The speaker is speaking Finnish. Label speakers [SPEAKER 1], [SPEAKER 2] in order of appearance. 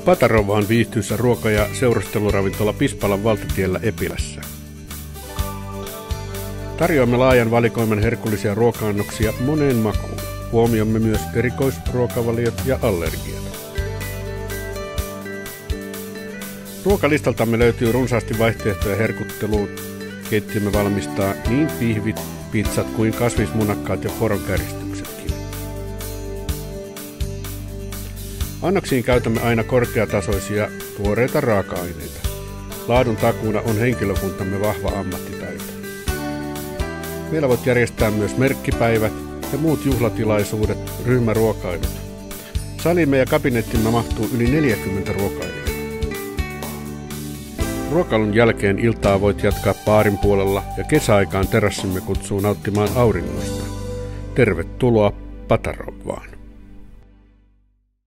[SPEAKER 1] Patarova on viihtyisä ruoka- ja seurusteluravintola Pispalan valtatiellä Epilässä. Tarjoamme laajan valikoiman herkullisia ruoka-annoksia moneen makuun. Huomioimme myös erikoisruokavaliot ja allergiat. Ruokalistaltamme löytyy runsaasti vaihtoehtoja herkutteluun. Keittiömme valmistaa niin pihvit, pizzat kuin kasvismunakkaat ja poronkäristyksetkin. Annoksiin käytämme aina korkeatasoisia tuoreita raaka-aineita. Laadun takuuna on henkilökuntamme vahva ammattitaito. Meillä voit järjestää myös merkkipäivät ja muut juhlatilaisuudet, ryhmäruokailut. Salimme ja kabinettimme mahtuu yli 40 ruokailijaa. Ruokailun jälkeen iltaa voit jatkaa baarin puolella ja kesäaikaan terassimme kutsuu nauttimaan auringosta. Tervetuloa Patarovaan.